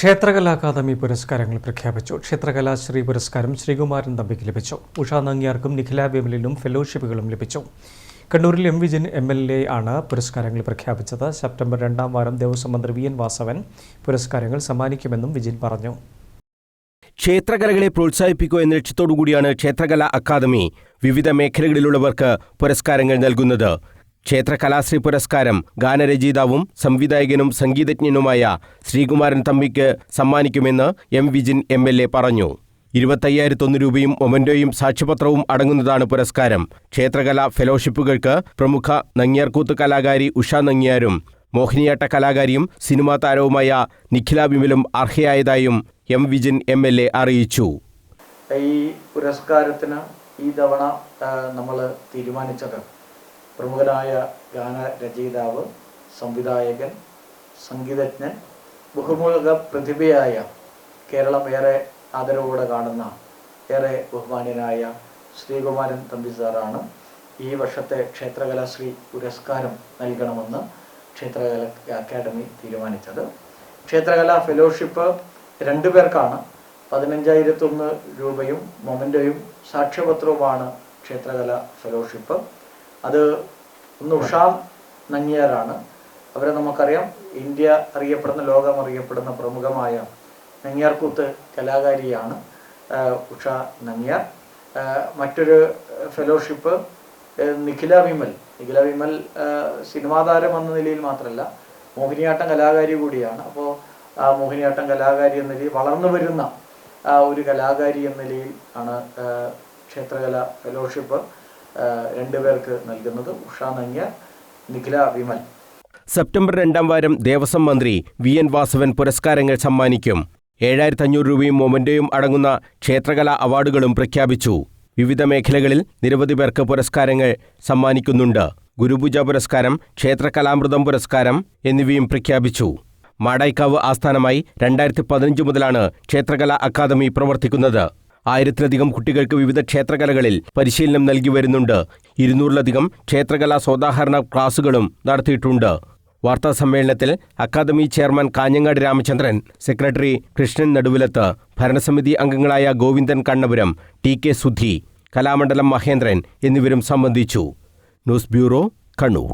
ക്ഷേത്രകലാ academy പുരസ്കാരങ്ങൾ പ്രഖ്യാപിച്ചു. ക്ഷേത്രകലാശ്രീ പുരസ്കാരം ശ്രീകുമാരൻ തമ്പിക്ക് ലഭിച്ചു. ഉഷാ നങ്ങ്യാർക്കും നിഖില വിമലിനും ഫെലോഷിപ്പുകളും ലഭിച്ചു. കണ്ണൂരിൽ എം വിജിൻ MLA ആണ് പുരസ്കാരങ്ങൾ പ്രഖ്യാപിച്ചത്. സെപ്റ്റംബർ 2-ാം വാരം ദേവസ്വം മന്ത്രി VN വാസവൻ പുരസ്കാരങ്ങൾ സമ്മാനിക്കുമെന്നും വിജിൻ പറഞ്ഞു. ക്ഷേത്രകലകളെ പ്രോത്സാഹിപ്പിക്കുക എന്ന ലക്ഷ്യത്തോടുകൂടിയാണ് ക്ഷേത്രകലാ അക്കാദമി വിവിധ മേഖലകളിലുള്ളവർക്ക് പുരസ്കാരങ്ങൾ നൽകുന്നത്. ക്ഷേത്രകലാശ്രീ പുരസ്കാരം ഗാനരചയിതാവും സംവിധായകനും സംഗീതജ്ഞനുമായ ശ്രീകുമാരൻ തമ്പിക്ക് സമ്മാനിക്കുമെന്ന് എം വിജിൻ MLA പറഞ്ഞു. 25,001 രൂപയും മൊമന്റോയും സാക്ഷ്യപത്രവും അടങ്ങുന്നതാണ് പുരസ്കാരം. ക്ഷേത്രകലാ ഫെലോഷിപ്പുകൾക്ക് പ്രമുഖ നങ്ങ്യാർകൂത്ത് കലാകാരി ഉഷാ നങ്ങ്യാരും മോഹിനിയാട്ട കലാകാരിയും സിനിമാ താരവുമായ നിഖില വിമലും അർഹയായതായും എം വിജിൻ MLA അറിയിച്ചു. ഈ പുരസ്കാരത്തിന് ഈ തവണ നമ്മൾ തീരുമാനിച്ചത് പ്രമുഖനായ ഗാനരചയിതാവ്, സംവിധായകൻ, സംഗീതജ്ഞൻ, ബഹുമുഖ പ്രതിഭയായ കേരളം ഏറെ ആദരവോടെ കാണുന്ന ഏറെ ബഹുമാന്യനായ ശ്രീകുമാരൻ തമ്പി സാറാണ് ഈ വർഷത്തെ ക്ഷേത്രകലാശ്രീ പുരസ്കാരം നൽകണമെന്ന് ക്ഷേത്രകല അക്കാദമി തീരുമാനിച്ചത്. ക്ഷേത്രകലാ ഫെലോഷിപ്പ് 2 പേർക്കാണ്. 15,001 രൂപയും മൊമന്റോയും സാക്ഷ്യപത്രവുമാണ് ക്ഷേത്രകലാ ഫെലോഷിപ്പ്. അത് ഒന്ന് ഉഷാ നങ്ങ്യാരാണ്. അവരെ നമുക്കറിയാം, ഇന്ത്യ അറിയപ്പെടുന്ന, ലോകം അറിയപ്പെടുന്ന പ്രമുഖമായ നങ്ങ്യാർകൂത്ത് കലാകാരിയാണ് ഉഷാ നങ്ങ്യാർ. മറ്റൊരു ഫെലോഷിപ്പ് നിഖില വിമൽ. നിഖില വിമൽ സിനിമാ താരം എന്ന നിലയിൽ മാത്രമല്ല, മോഹിനിയാട്ടം കലാകാരി കൂടിയാണ്. അപ്പോൾ ആ മോഹിനിയാട്ടം കലാകാരി എന്ന നിലയിൽ വളർന്നു വരുന്ന ഒരു കലാകാരി എന്ന നിലയിൽ ആണ് ക്ഷേത്രകലാ ഫെലോഷിപ്പ് 2 പേർക്ക് നൽകുന്നത്. ഉഷാ നങ്ങ്യാർ, നിഖില വിമൽ. സെപ്റ്റംബർ 2-ാം വാരം ദേവസ്വം മന്ത്രി VN വാസവൻ പുരസ്കാരങ്ങൾ സമ്മാനിക്കും. 7,500 രൂപയും മൊമന്റോയും അടങ്ങുന്ന ക്ഷേത്രകലാ അവാർഡുകളും പ്രഖ്യാപിച്ചു. വിവിധ മേഖലകളിൽ നിരവധി പേർക്ക് പുരസ്കാരങ്ങൾ സമ്മാനിക്കുന്നുണ്ട്. ഗുരുപൂജ പുരസ്കാരം, ക്ഷേത്രകലാമൃതം പുരസ്കാരം എന്നിവയും പ്രഖ്യാപിച്ചു. മാടായിക്കാവ് ആസ്ഥാനമായി 2015 മുതലാണ് ക്ഷേത്രകലാ അക്കാദമി പ്രവർത്തിക്കുന്നത്. 1000-ലധികം കുട്ടികൾക്ക് വിവിധ ക്ഷേത്രകലകളിൽ പരിശീലനം നൽകി വരുന്നുണ്ട്. 200-ലധികം ക്ഷേത്രകലാ സോദാഹരണ ക്ലാസുകളും നടത്തിയിട്ടുണ്ട്. വാർത്താ സമ്മേളനത്തിൽ academy chairman Kanhangad Ramachandran, secretary Krishnan Naduvilath, ഭരണസമിതി അംഗങ്ങളായ ഗോവിന്ദൻ കണ്ണപുരം, TK സുധി, കലാമണ്ഡലം മഹേന്ദ്രൻ എന്നിവരും സംബന്ധിച്ചു. News bureau, Kannur.